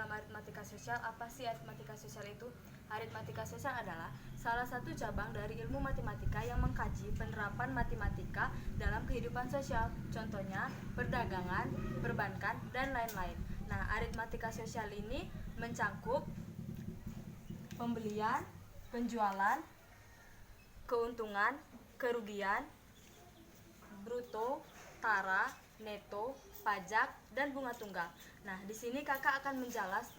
dalam aritmatika sosial. Apa sih aritmatika sosial itu? Aritmatika sosial adalah salah satu cabang dari ilmu matematika yang mengkaji penerapan matematika dalam kehidupan sosial. Contohnya, perdagangan, perbankan, dan lain-lain. Nah, aritmatika sosial ini mencakup pembelian, penjualan, keuntungan, kerugian, bruto, tara, neto, pajak, dan bunga tunggal. Nah, di sini kakak akan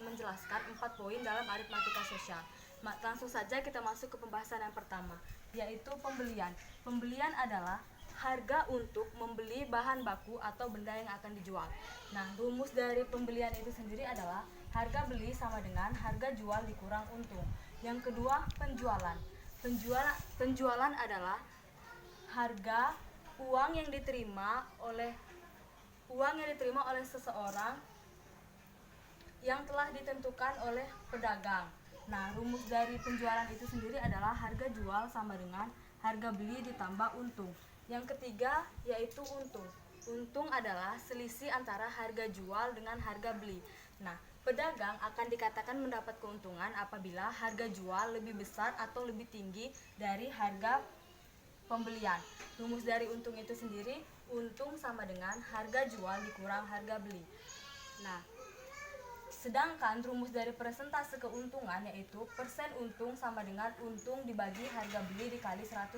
menjelaskan 4 poin dalam aritmatika sosial. Langsung saja kita masuk ke pembahasan yang pertama, yaitu pembelian. Pembelian adalah harga untuk membeli bahan baku atau benda yang akan dijual. Nah, rumus dari pembelian itu sendiri adalah harga beli sama dengan harga jual dikurang untung. Yang kedua, penjualan. Penjualan adalah harga uang yang diterima oleh seseorang yang telah ditentukan oleh pedagang. Nah, rumus dari penjualan itu sendiri adalah harga jual sama dengan harga beli ditambah untung. Yang ketiga yaitu untung. Untung adalah selisih antara harga jual dengan harga beli. Nah, pedagang akan dikatakan mendapat keuntungan apabila harga jual lebih besar atau lebih tinggi dari harga pembelian. Rumus dari untung itu sendiri, untung sama dengan harga jual dikurang harga beli. Nah, sedangkan rumus dari persentase keuntungan yaitu persen untung sama dengan untung dibagi harga beli dikali 100%.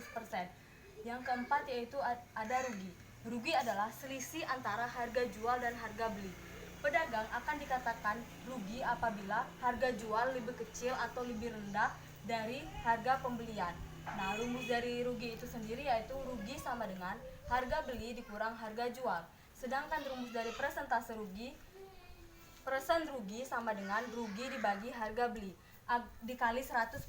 Yang keempat yaitu ada rugi. Rugi adalah selisih antara harga jual dan harga beli. Pedagang akan dikatakan rugi apabila harga jual lebih kecil atau lebih rendah dari harga pembelian. Nah, rumus dari rugi itu sendiri yaitu rugi sama dengan harga beli dikurang harga jual. Sedangkan rumus dari persentase rugi, persen rugi sama dengan rugi dibagi harga beli dikali 100%.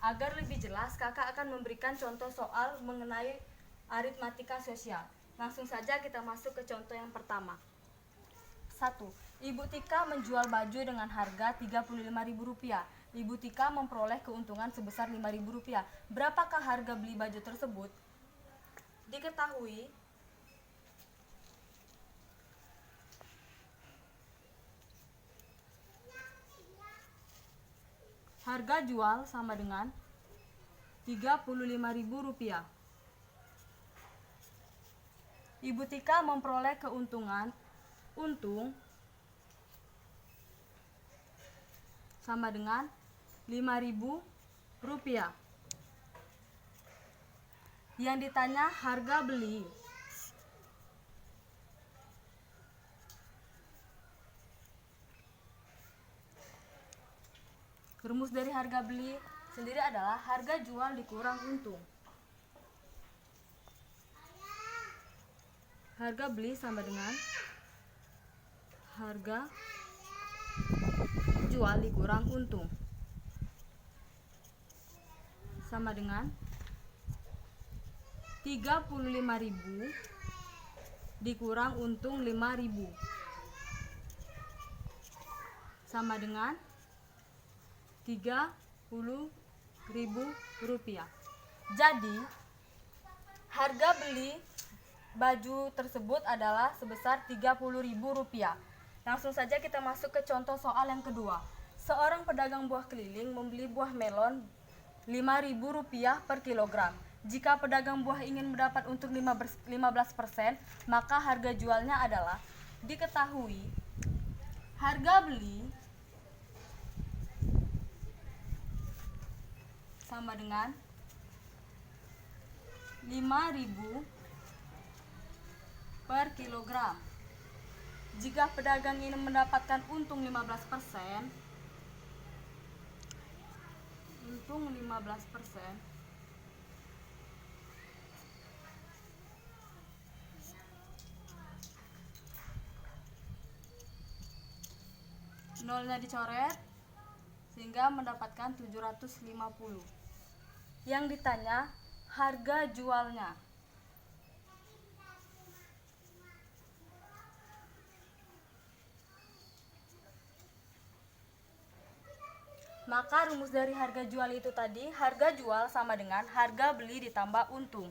Agar lebih jelas, kakak akan memberikan contoh soal mengenai aritmatika sosial. Langsung saja kita masuk ke contoh yang pertama. 1. Ibu Tika menjual baju dengan harga Rp35.000. Ibu Tika memperoleh keuntungan sebesar Rp5.000. Berapakah harga beli baju tersebut? Diketahui harga jual sama dengan Rp35.000. Ibu Tika memperoleh keuntungan untung sama dengan Rp5.000. Yang ditanya harga beli. Rumus dari harga beli sendiri adalah harga jual dikurang untung. Harga beli sama dengan harga jual dikurang untung. Sama dengan 35.000 dikurang untung 5.000. Sama dengan Rp30.000. Jadi, harga beli baju tersebut adalah sebesar Rp30.000. Langsung saja kita masuk ke contoh soal yang kedua. Seorang pedagang buah keliling membeli buah melon Rp5.000 per kilogram. Jika pedagang buah ingin mendapat untung 15%, maka harga jualnya adalah diketahui harga beli sama dengan Rp5.000 per kilogram. Jika pedagang ini mendapatkan untung 15%, nolnya dicoret sehingga mendapatkan 750. Yang ditanya harga jualnya. Maka rumus dari harga jual itu tadi, harga jual sama dengan harga beli ditambah untung.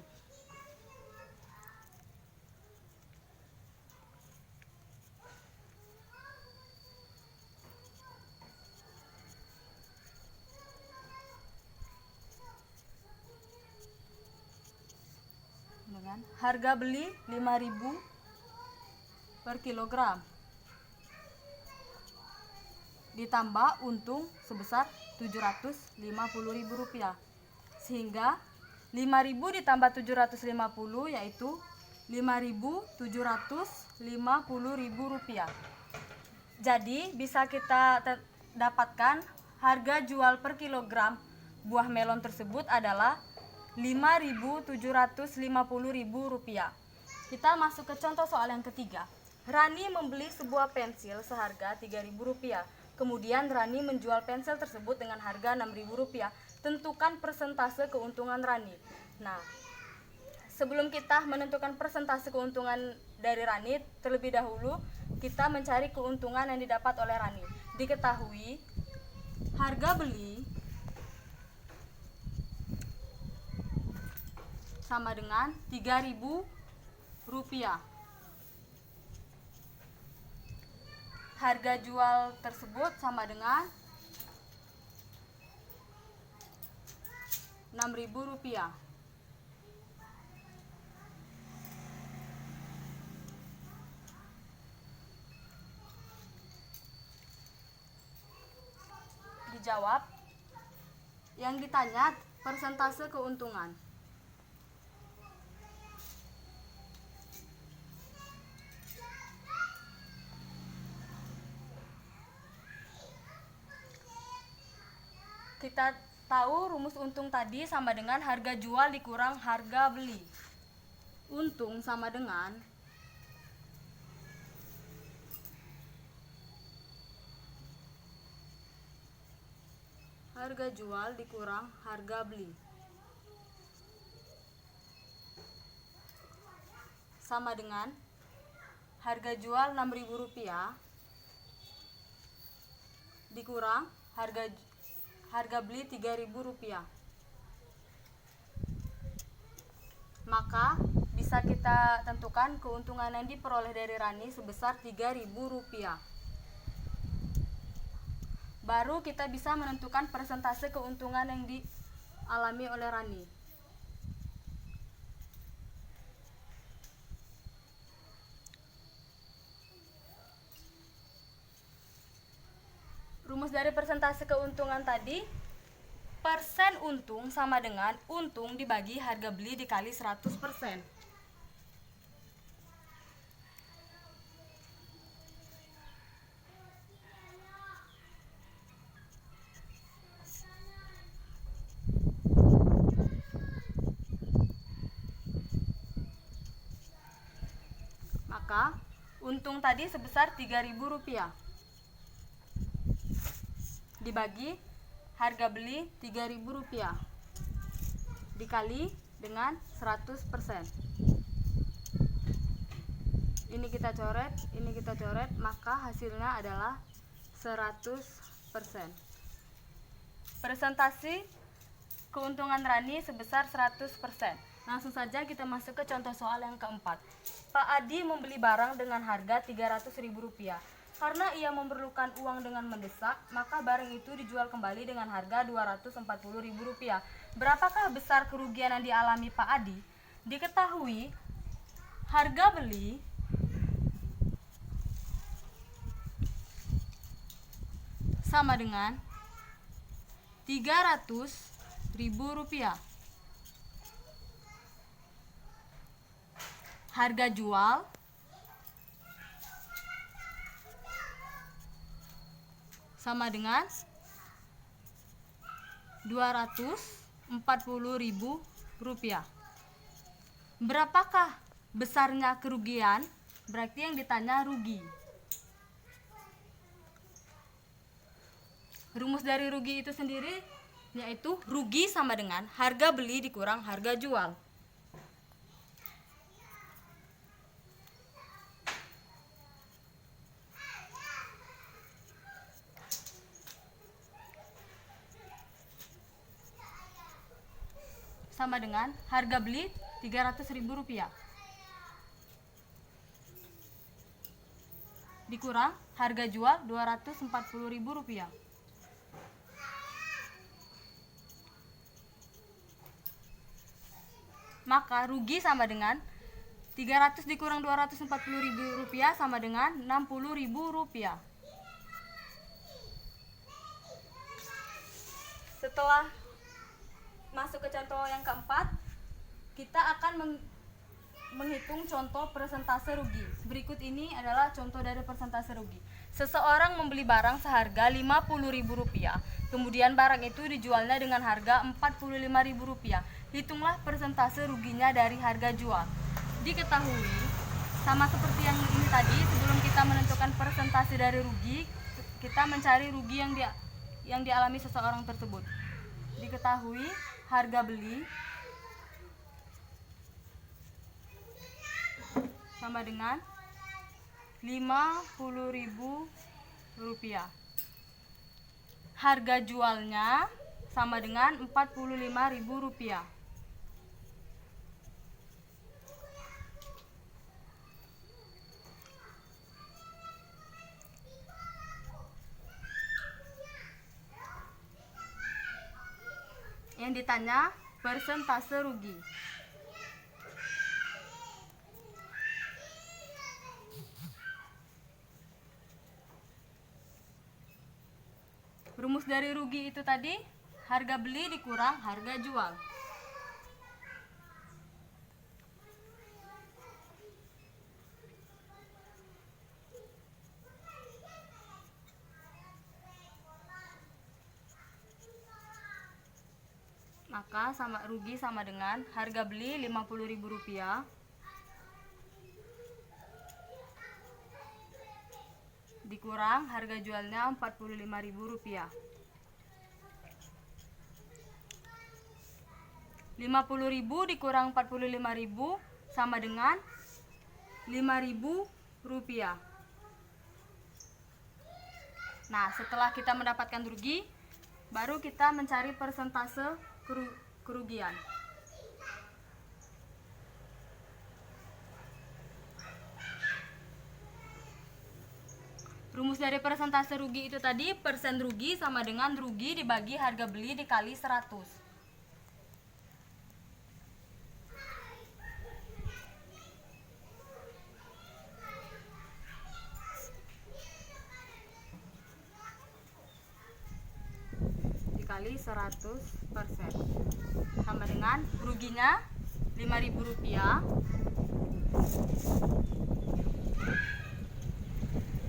harga beli 5.000 per kilogram, ditambah untung sebesar Rp750.000, sehingga 5.000 ditambah 750 yaitu Rp5.750.000. Jadi bisa kita dapatkan harga jual per kilogram buah melon tersebut adalah Rp5.750.000. Kita masuk ke contoh soal yang ketiga. Rani membeli sebuah pensil seharga Rp3.000. Kemudian Rani menjual pensil tersebut dengan harga Rp6.000. Tentukan persentase keuntungan Rani. Nah, sebelum kita menentukan persentase keuntungan dari Rani, terlebih dahulu kita mencari keuntungan yang didapat oleh Rani. Diketahui harga beli sama dengan Rp3.000. Harga jual tersebut sama dengan Rp6.000. Dijawab. Yang ditanya persentase keuntungan. Kita tahu rumus untung tadi sama dengan harga jual dikurang harga beli. Untung sama dengan harga jual dikurang harga beli, sama dengan harga jual Rp6.000 dikurang harga beli Rp3.000. Maka bisa kita tentukan keuntungan yang diperoleh dari Rani sebesar Rp3.000. Baru kita bisa menentukan persentase keuntungan yang dialami oleh Rani. Rumus dari persentase keuntungan tadi, persen untung sama dengan untung dibagi harga beli dikali 100%. Maka untung tadi sebesar Rp3.000 dibagi harga beli Rp3.000 dikali dengan 100%. Ini kita coret, maka hasilnya adalah 100%. Presentasi keuntungan Rani sebesar 100%. Langsung saja kita masuk ke contoh soal yang keempat. Pak Adi membeli barang dengan harga Rp300.000. Karena ia memerlukan uang dengan mendesak, maka barang itu dijual kembali dengan harga Rp240.000. Berapakah besar kerugian yang dialami Pak Adi? Diketahui harga beli sama dengan Rp300.000. Harga jual sama dengan Rp240.000. Berapakah besarnya kerugian? Berarti yang ditanya rugi. Rumus dari rugi itu sendiri yaitu rugi sama dengan harga beli dikurang harga jual. Sama dengan harga beli Rp300.000 dikurang harga jual Rp240.000. Maka rugi sama dengan 300 dikurang Rp240.000 sama dengan Rp60.000. Setelah masuk ke contoh yang keempat, kita akan menghitung contoh persentase rugi. Berikut ini adalah contoh dari persentase rugi. Seseorang membeli barang seharga Rp50.000, kemudian barang itu dijualnya dengan harga Rp45.000. Hitunglah persentase ruginya dari harga jual. Diketahui, sama seperti yang ini tadi, sebelum kita menentukan persentase dari rugi, kita mencari rugi yang dialami seseorang tersebut. Diketahui harga beli sama dengan Rp50.000. Harga jualnya sama dengan Rp45.000. Yang ditanya persentase rugi. Rumus dari rugi itu tadi harga beli dikurang harga jual. Maka rugi sama dengan harga beli Rp50.000 dikurang harga jualnya Rp45.000. Rp50.000 dikurang Rp45.000 sama dengan Rp5.000. Nah, setelah kita mendapatkan rugi, baru kita mencari persentase kerugian. Rumus dari persentase rugi itu tadi, persen rugi sama dengan rugi dibagi harga beli dikali 100. Dikali 100% sama dengan ruginya Rp5.000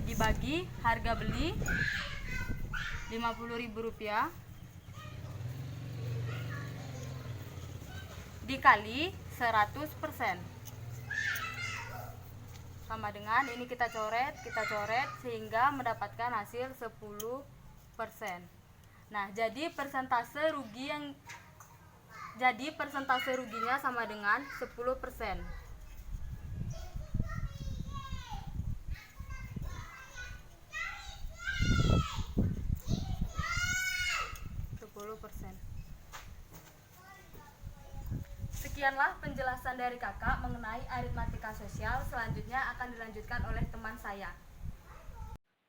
dibagi harga beli Rp50.000 dikali 100% sama dengan ini kita coret sehingga mendapatkan hasil 10%. Nah, jadi persentase ruginya sama dengan 10%. Sekianlah penjelasan dari kakak mengenai aritmatika sosial. Selanjutnya akan dilanjutkan oleh teman saya.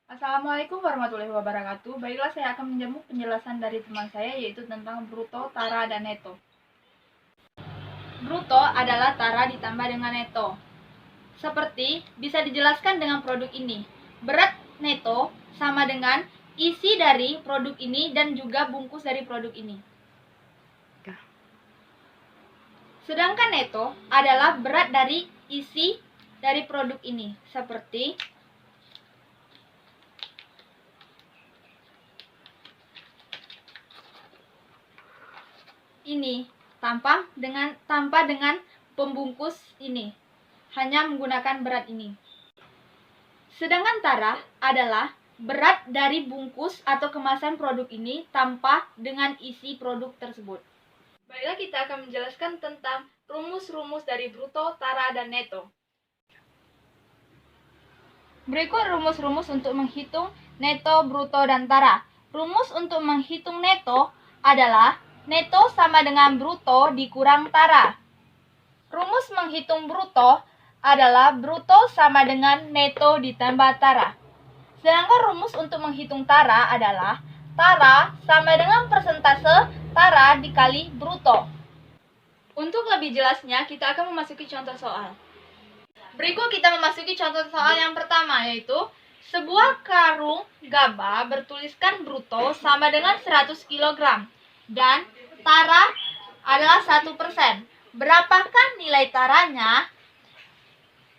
Assalamualaikum warahmatullahi wabarakatuh. Baiklah, saya akan menjamu penjelasan dari teman saya, yaitu tentang bruto, tara, dan neto. Bruto adalah tara ditambah dengan neto. Seperti bisa dijelaskan dengan produk ini. Berat neto sama dengan isi dari produk ini dan juga bungkus dari produk ini. Sedangkan neto adalah berat dari isi dari produk ini. Seperti ini, tanpa dengan pembungkus ini, hanya menggunakan berat ini. Sedangkan tara adalah berat dari bungkus atau kemasan produk ini tanpa dengan isi produk tersebut. Baiklah, kita akan menjelaskan tentang rumus-rumus dari bruto, tara, dan neto. Berikut rumus-rumus untuk menghitung neto, bruto, dan tara. Rumus untuk menghitung neto adalah neto sama dengan bruto dikurang tara. Rumus menghitung bruto adalah bruto sama dengan neto ditambah tara. Sedangkan rumus untuk menghitung tara adalah tara sama dengan persentase tara dikali bruto. Untuk lebih jelasnya, kita akan memasuki contoh soal. Berikut kita memasuki contoh soal yang pertama, yaitu sebuah karung gabah bertuliskan bruto sama dengan 100 kg dan tara adalah 1%. Berapakah nilai taranya?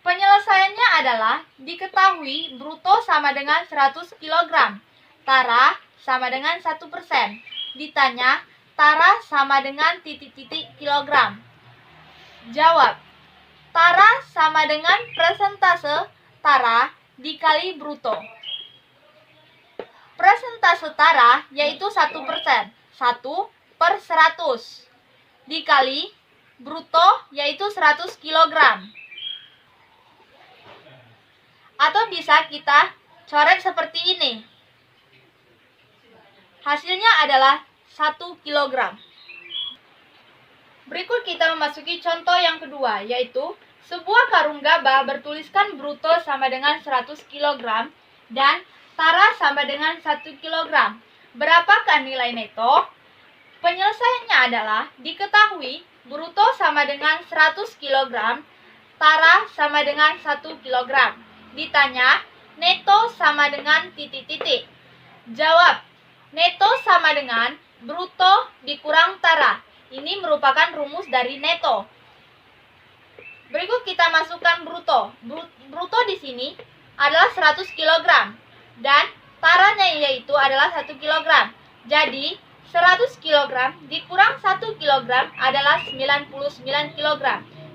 Penyelesaiannya adalah diketahui bruto sama dengan 100 kg, tara sama dengan 1%. Ditanya, tara sama dengan titik-titik kilogram. Jawab, tara sama dengan persentase tara dikali bruto. Persentase tara yaitu 1%, 1/100, dikali bruto yaitu 100 kg. Atau bisa kita coret seperti ini. Hasilnya adalah 1 kg. Berikut kita memasuki contoh yang kedua, yaitu sebuah karung gabah bertuliskan bruto sama dengan 100 kg dan tara sama dengan 1 kg. Berapakah nilai neto? Penyelesaiannya adalah diketahui bruto sama dengan 100 kg, tara sama dengan 1 kg. Ditanya, neto sama dengan titik-titik. Jawab, neto sama dengan bruto dikurang tara. Ini merupakan rumus dari neto. Berikut kita masukkan bruto. Bruto di sini adalah 100 kg dan taranya yaitu adalah 1 kg. Jadi 100 kg dikurang 1 kg adalah 99 kg.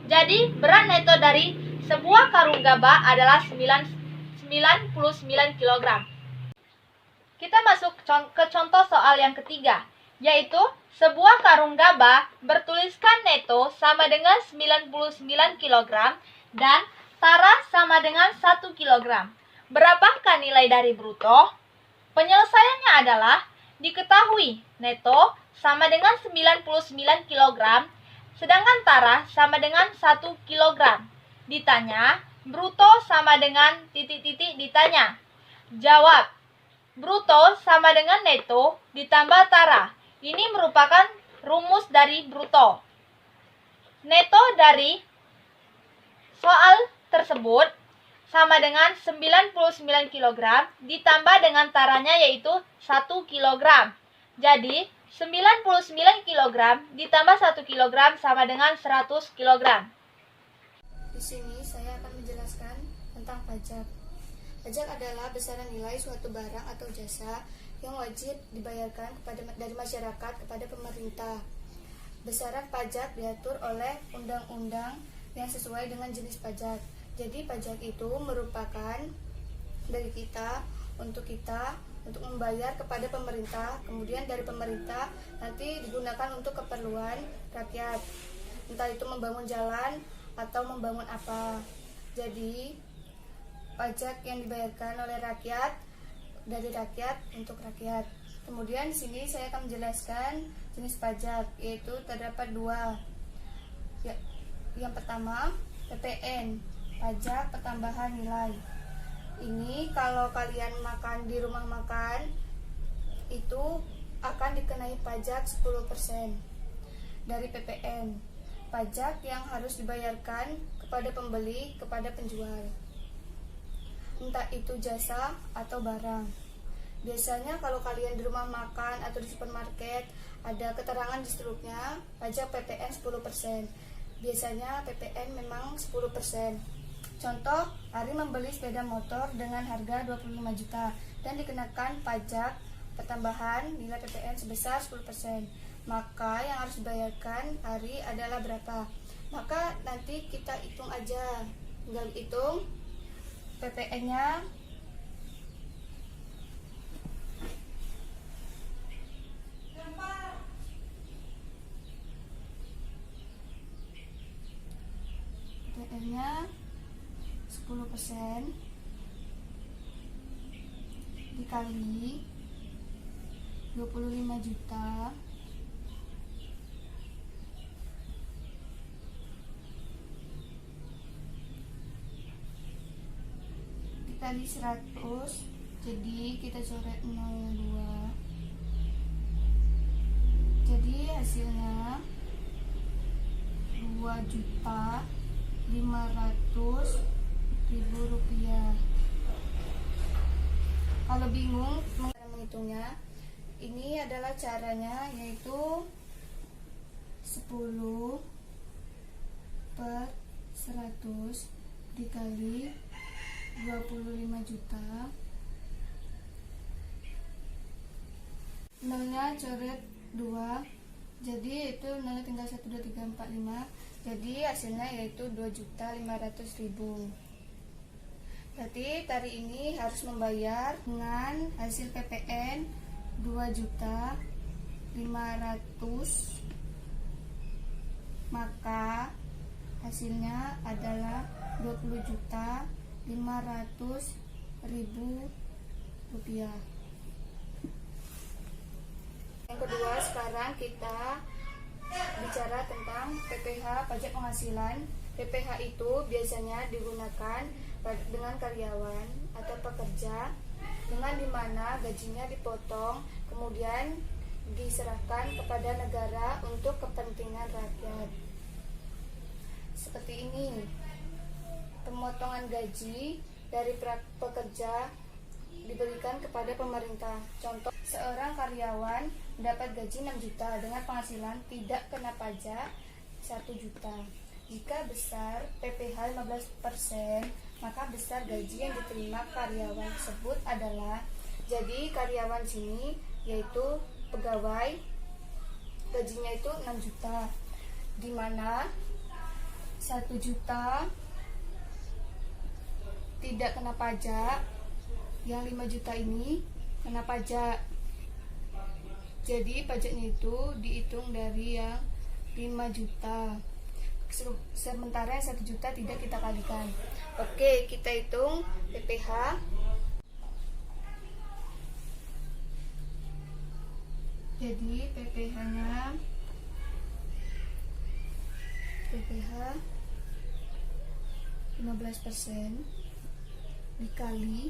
Jadi berat neto dari sebuah karung gabah adalah 99 kg. Kita masuk ke contoh soal yang ketiga, yaitu sebuah karung gabah bertuliskan neto sama dengan 99 kg dan tara sama dengan 1 kg. Berapakah nilai dari bruto? Penyelesaiannya adalah diketahui neto sama dengan 99 kg, sedangkan tara sama dengan 1 kg. Ditanya, bruto sama dengan titik-titik ditanya. Jawab, bruto sama dengan neto ditambah tara. Ini merupakan rumus dari bruto. Neto dari soal tersebut sama dengan 99 kg ditambah dengan taranya yaitu 1 kg. Jadi 99 kg ditambah 1 kg sama dengan 100 kg. Di sini saya akan menjelaskan tentang pajak. Pajak adalah besaran nilai suatu barang atau jasa yang wajib dibayarkan dari masyarakat kepada pemerintah. Besaran pajak diatur oleh undang-undang yang sesuai dengan jenis pajak. Jadi pajak itu merupakan dari kita untuk membayar kepada pemerintah, kemudian dari pemerintah nanti digunakan untuk keperluan rakyat, entah itu membangun jalan atau membangun apa. Jadi pajak yang dibayarkan oleh rakyat dari rakyat untuk rakyat. Kemudian di sini saya akan menjelaskan jenis pajak, yaitu terdapat dua. Yang pertama, PPN, pajak pertambahan nilai. Ini kalau kalian makan di rumah makan itu akan dikenai pajak 10% dari PPN. Pajak yang harus dibayarkan kepada pembeli, kepada penjual, entah itu jasa atau barang. Biasanya kalau kalian di rumah makan atau di supermarket ada keterangan di struknya pajak PPN 10%. Biasanya PPN memang 10%. Contoh, Ari membeli sepeda motor dengan harga 25 juta dan dikenakan pajak pertambahan nilai PPN sebesar 10%. Maka yang harus dibayarkan Ari adalah berapa? Maka nanti kita hitung aja. Tinggal hitung PPN-nya. PPN-nya 10% dikali 25 juta dikali 100, jadi kita coret 02. Jadi hasilnya 2.500.000 Rp500.000. Kalau bingung cara menghitungnya, ini adalah caranya, yaitu 10 per 100 dikali 25 juta. Nolnya coret 2, jadi itu nolnya tinggal 1, 2, 3, 4, 5. Jadi hasilnya yaitu 2.500.000. Berarti tari ini harus membayar dengan hasil PPN 2.500.000, maka hasilnya adalah 20.500.000 rupiah. Yang kedua, sekarang kita bicara tentang PPh, pajak penghasilan. PPh itu biasanya digunakan dengan karyawan atau pekerja, dengan dimana gajinya dipotong kemudian diserahkan kepada negara untuk kepentingan rakyat. Seperti ini, pemotongan gaji dari pekerja diberikan kepada pemerintah. Contoh, seorang karyawan mendapat gaji 6 juta dengan penghasilan tidak kena pajak 1 juta. Jika besar PPh 15%, maka besar gaji yang diterima karyawan tersebut adalah, jadi karyawan sini yaitu pegawai, gajinya itu 6 juta, di mana 1 juta tidak kena pajak, yang 5 juta ini kena pajak. Jadi pajaknya itu dihitung dari yang 5 juta, sementara yang 1 juta tidak kita kalikan. Oke, kita hitung PPh. Jadi PPh-nya PPh 15% dikali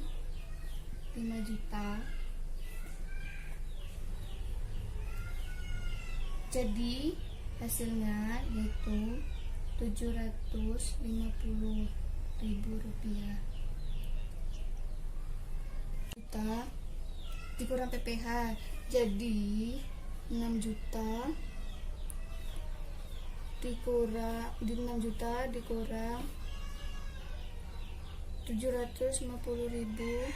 5 juta, jadi hasilnya yaitu 750.000 rupiah. Juta dikurang PPh, jadi 6 juta dikurang 750.000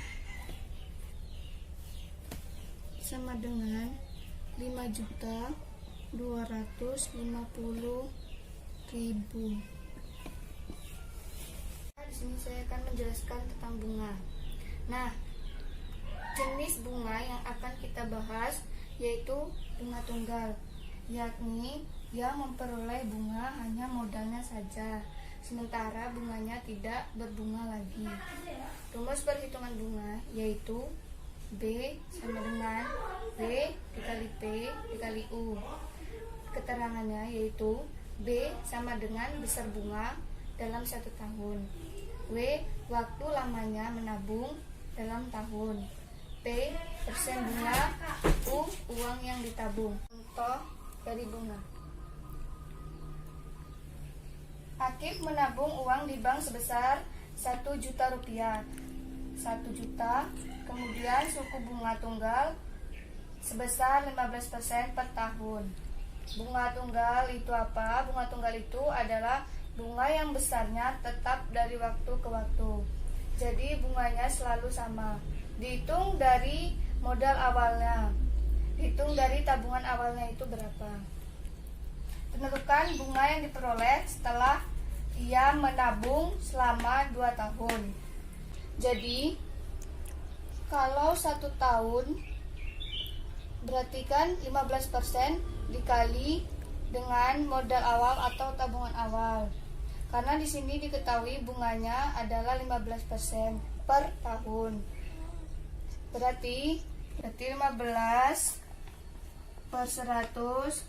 sama dengan 5.250.000. Di sini saya akan menjelaskan tentang bunga. Nah, jenis bunga yang akan kita bahas yaitu bunga tunggal, yakni yang memperoleh bunga hanya modalnya saja, sementara bunganya tidak berbunga lagi. Rumus perhitungan bunga yaitu B sama dengan B dikali P dikali U. Keterangannya yaitu B sama dengan besar bunga dalam 1 tahun, W waktu lamanya menabung dalam tahun, P persen bunga, U uang yang ditabung. Contoh dari bunga. Akif menabung uang di bank sebesar 1 juta rupiah. 1 juta, kemudian suku bunga tunggal sebesar 15% per tahun. Bunga tunggal itu apa? Bunga tunggal itu adalah bunga yang besarnya tetap dari waktu ke waktu. Jadi bunganya selalu sama. Dihitung dari modal awalnya. Hitung dari tabungan awalnya itu berapa. Tentukan bunga yang diperoleh setelah ia menabung selama 2 tahun. Jadi kalau 1 tahun berarti kan 15% dikali dengan modal awal atau tabungan awal. Karena di sini diketahui bunganya adalah 15% per tahun. Berarti 15 per 100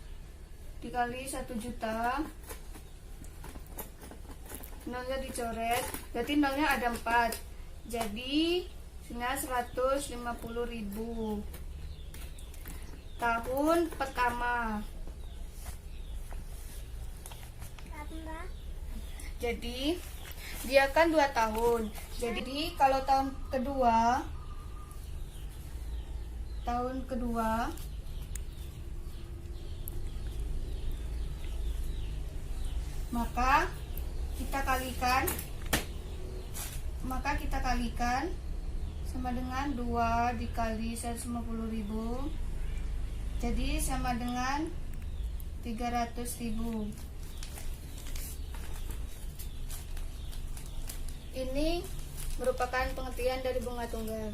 dikali 1 juta, nolnya dicoret, berarti nolnya ada 4, jadi sini 150.000. Tahun pertama, Jadi dia kan 2 tahun. Jadi kalau tahun kedua maka kita kalikan sama dengan 2 dikali 150.000, jadi sama dengan 300.000. Ini merupakan pengertian dari bunga tunggal.